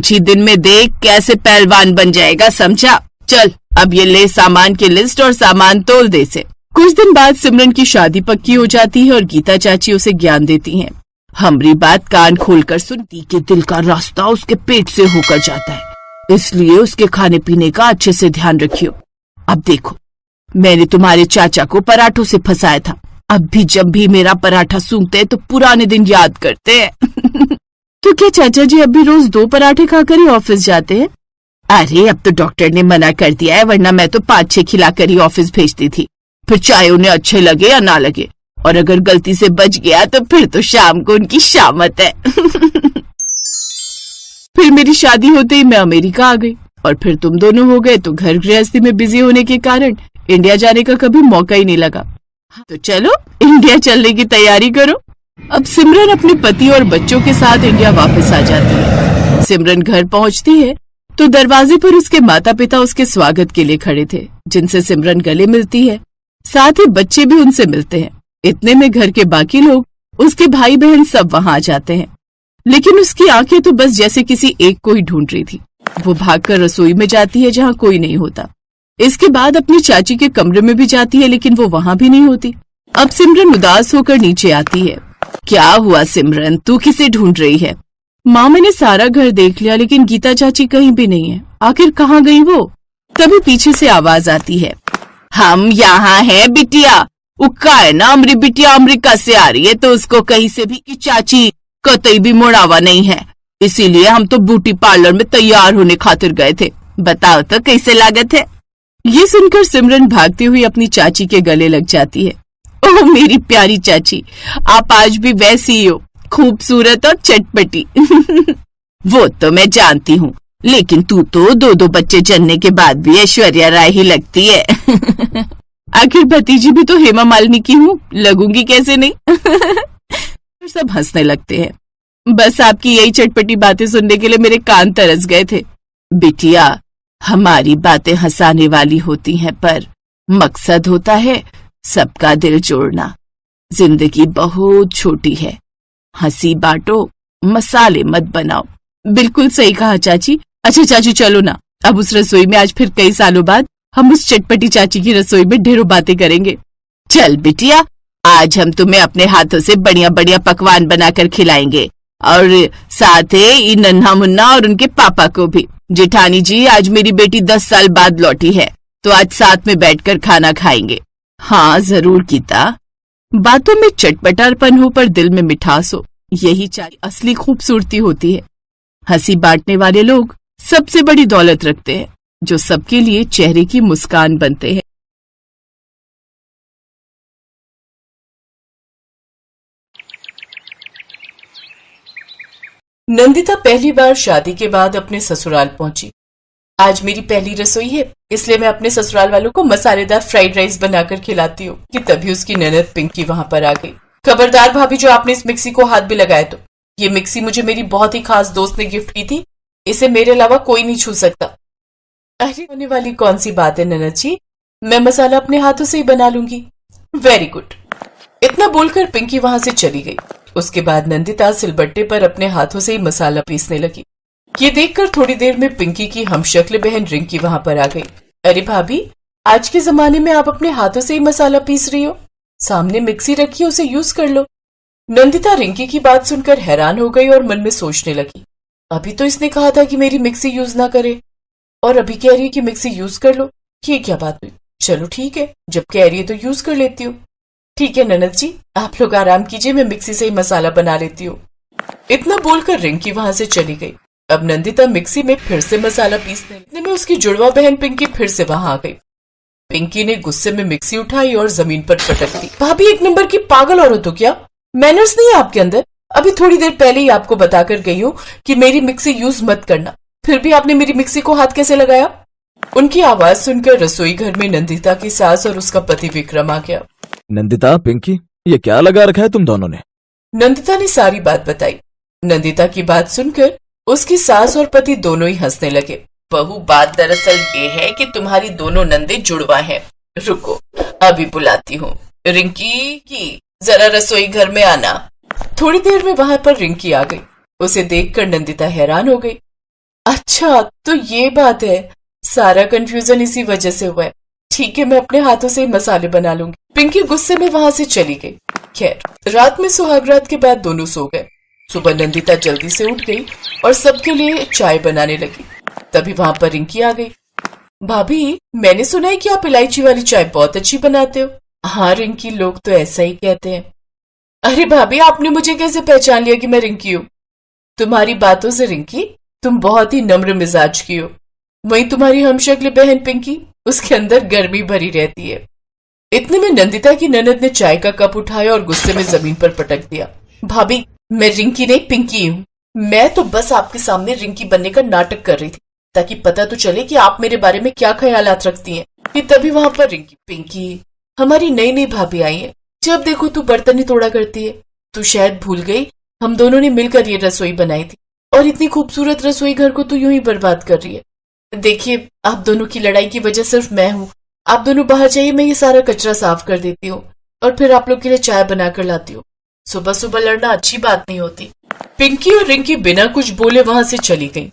कुछ ही दिन में देख कैसे पहलवान बन जाएगा, समझा? चल अब ये ले सामान की लिस्ट और सामान तोल दे से। कुछ दिन बाद सिमरन की शादी पक्की हो जाती है और गीता चाची उसे ज्ञान देती हैं। हमारी बात कान खोलकर सुनती कि दिल का रास्ता उसके पेट से होकर जाता है, इसलिए उसके खाने पीने का अच्छे से ध्यान रखियो। अब देखो, मैंने तुम्हारे चाचा को पराठों से फंसाया था। अब भी जब भी मेरा पराठा सूंघते तो पुराने दिन याद करते हैं। तो क्या चाचा जी अब भी रोज 2 पराठे खाकर ही ऑफिस जाते हैं? अरे अब तो डॉक्टर ने मना कर दिया है, वरना मैं तो 5-6 खिलाकर ही ऑफिस भेजती थी। फिर चाहे उन्हें अच्छे लगे या ना लगे, और अगर गलती से बच गया तो फिर तो शाम को उनकी शामत है। फिर मेरी शादी होते ही मैं अमेरिका आ गई और फिर तुम दोनों हो गए, तो घर गृहस्थी में बिजी होने के कारण इंडिया जाने का कभी मौका ही नहीं लगा। तो चलो इंडिया चलने की तैयारी करो। अब सिमरन अपने पति और बच्चों के साथ इंडिया वापस आ जाती है। सिमरन घर पहुंचती है तो दरवाजे पर उसके माता पिता उसके स्वागत के लिए खड़े थे, जिनसे सिमरन गले मिलती है। साथ ही बच्चे भी उनसे मिलते हैं। इतने में घर के बाकी लोग, उसके भाई बहन सब वहां आ जाते हैं, लेकिन उसकी आंखें तो बस जैसे किसी एक को ही ढूंढ रही थी। वो भागकर रसोई में जाती है जहाँ कोई नहीं होता। इसके बाद अपनी चाची के कमरे में भी जाती है, लेकिन वो वहां भी नहीं होती। अब सिमरन उदास होकर नीचे आती है। क्या हुआ सिमरन, तू किसे ढूंढ रही है? माँ, मैंने सारा घर देख लिया, लेकिन गीता चाची कहीं भी नहीं है। आखिर कहाँ गई वो? तभी पीछे से आवाज आती है, हम यहाँ हैं बिटिया। उक्का है ना, हमारी बिटिया अमेरिका से आ रही है, तो उसको कहीं से भी कि चाची कतई भी मुड़ावा नहीं है, इसीलिए हम तो ब्यूटी पार्लर में तैयार होने खातिर गए थे। बताओ तो कैसे लागत है? ये सुनकर सिमरन भागती हुई अपनी चाची के गले लग जाती है। ओह मेरी प्यारी चाची, आप आज भी वैसी ही हो, खूबसूरत और चटपटी। वो तो मैं जानती हूँ, लेकिन तू तो 2 बच्चे जन्ने के बाद भी ऐश्वर्या राय ही लगती है। आखिर भतीजी भी तो हेमा मालिनी की हूँ, लगूंगी कैसे नहीं? सब हंसने लगते हैं। बस आपकी यही चटपटी बातें सुनने के लिए मेरे कान तरस गए थे। बिटिया, हमारी बातें हंसाने वाली होती हैं, पर मकसद होता है सबका दिल जोड़ना। जिंदगी बहुत छोटी है, हंसी बांटो, मसाले मत बनाओ। बिल्कुल सही कहा चाची। अच्छा चाची चलो ना, अब उस रसोई में आज फिर कई सालों बाद हम उस चटपटी चाची की रसोई में ढेरों बातें करेंगे। चल बिटिया, आज हम तुम्हें अपने हाथों से बढ़िया बढ़िया पकवान बनाकर खिलाएंगे, और साथ ही नन्हा मुन्ना और उनके पापा को भी। जेठानी जी, आज मेरी बेटी 10 साल बाद लौटी है, तो आज साथ में बैठकर खाना खाएंगे। हाँ जरूर गीता। बातों में चटपटापन हो पर दिल में मिठास हो, यही चाय असली खूबसूरती होती है। हंसी बांटने वाले लोग सबसे बड़ी दौलत रखते हैं, जो सबके लिए चेहरे की मुस्कान बनते हैं। नंदिता पहली बार शादी के बाद अपने ससुराल पहुंची। आज मेरी पहली रसोई है, इसलिए मैं अपने ससुराल वालों को मसालेदार फ्राइड राइस बनाकर खिलाती हूँ कि तभी उसकी ननद पिंकी वहां पर आ गई। खबरदार भाभी, जो आपने इस मिक्सी को हाथ भी लगाया तो। ये मिक्सी मुझे मेरी बहुत ही खास दोस्त ने गिफ्ट की थी, इसे मेरे अलावा कोई नहीं छू सकता। अरे होने वाली कौन सी बात है ननद जी, मैं मसाला अपने हाथों से ही बना लूंगी। Very good. इतना बोलकर पिंकी वहां से चली गई। उसके बाद नंदिता सिलबट्टे पर अपने हाथों से ही मसाला पीसने लगी। ये देखकर थोड़ी देर में पिंकी की हमशक्ल बहन रिंकी वहां पर आ गई। अरे भाभी, आज के जमाने में आप अपने हाथों से ही मसाला पीस रही हो? सामने मिक्सी रखी है, उसे यूज कर लो। नंदिता रिंकी की बात सुनकर हैरान हो गई और मन में सोचने लगी, अभी तो इसने कहा था कि मेरी मिक्सी यूज ना करे, और अभी कह रही है कि मिक्सी यूज कर लो। ये क्या बात हुई? चलो ठीक है, जब कह रही है तो यूज कर लेती हूँ। ठीक है ननद जी, आप लोग आराम कीजिए, मैं मिक्सी से ही मसाला बना लेती हूँ। इतना बोलकर रिंकी वहां से चली गई। अब नंदिता मिक्सी में फिर से मसाला पीसने लगी। इतने में उसकी जुड़वा बहन पिंकी फिर से वहां आ गई। पिंकी ने गुस्से में मिक्सी उठाई और जमीन पर पटक दी। भाभी, एक नंबर की पागल औरत हो क्या? मैनर्स नहीं है आपके अंदर? अभी थोड़ी देर पहले ही आपको बताकर गई हूँ कि मेरी मिक्सी यूज मत करना, फिर भी आपने मेरी मिक्सी को हाथ कैसे लगाया? उनकी आवाज सुनकर रसोई घर में नंदिता की सास और उसका पति विक्रम आ गया। नंदिता, पिंकी, ये क्या लगा रखा है तुम दोनों ने? नंदिता ने सारी बात बताई। नंदिता की बात सुनकर उसकी सास और पति दोनों ही हंसने लगे। बहू, बात दरअसल ये है कि तुम्हारी दोनों नंदे जुड़वा हैं। रुको, अभी बुलाती हूँ। रिंकी की जरा रसोई घर में आना। थोड़ी देर में वहां पर रिंकी आ गई। उसे देखकर नंदिता हैरान हो गई। अच्छा, तो ये बात है। सारा कंफ्यूजन इसी वजह से हुआ है। ठीक है, मैं अपने हाथों से ही मसाले बना लूंगी। पिंकी गुस्से में वहां से चली गई। खैर, रात में सुहागरात के बाद दोनों सो गए। सुबह नंदिता जल्दी से उठ गई और सबके लिए चाय बनाने लगी। तभी वहां पर रिंकी आ गई। भाभी, मैंने सुना है कि आप इलायची वाली चाय बहुत अच्छी बनाते हो। हाँ रिंकी, लोग तो ऐसा ही कहते हैं। अरे भाभी, आपने मुझे कैसे पहचान लिया कि मैं रिंकी हूँ? तुम्हारी बातों से रिंकी, तुम बहुत ही नम्र मिजाज की हो। वहीं तुम्हारी हमशक्ल बहन पिंकी, उसके अंदर गर्मी भरी रहती है। इतने में नंदिता की ननद ने चाय का कप उठाया और गुस्से में जमीन पर पटक दिया। भाभी, मैं रिंकी नहीं पिंकी हूँ। मैं तो बस आपके सामने रिंकी बनने का नाटक कर रही थी, ताकि पता तो चले कि आप मेरे बारे में क्या ख्यालात रखती हैं। कि तभी वहां पर रिंकी, पिंकी, हमारी नई नई भाभी आई है। जब देखो तू बर्तन ही तोड़ा करती है। तू शायद भूल गई, हम दोनों ने मिलकर ये रसोई बनाई थी, और इतनी खूबसूरत रसोई घर को तू यूं ही बर्बाद कर रही है। देखिए, आप दोनों की लड़ाई की वजह सिर्फ मैं हूँ। आप दोनों बाहर जाइए, मैं ये सारा कचरा साफ कर देती हूँ और फिर आप लोग के लिए चाय बनाकर लाती हूँ। सुबह सुबह लड़ना अच्छी बात नहीं होती। पिंकी और रिंकी बिना कुछ बोले वहां से चली गई।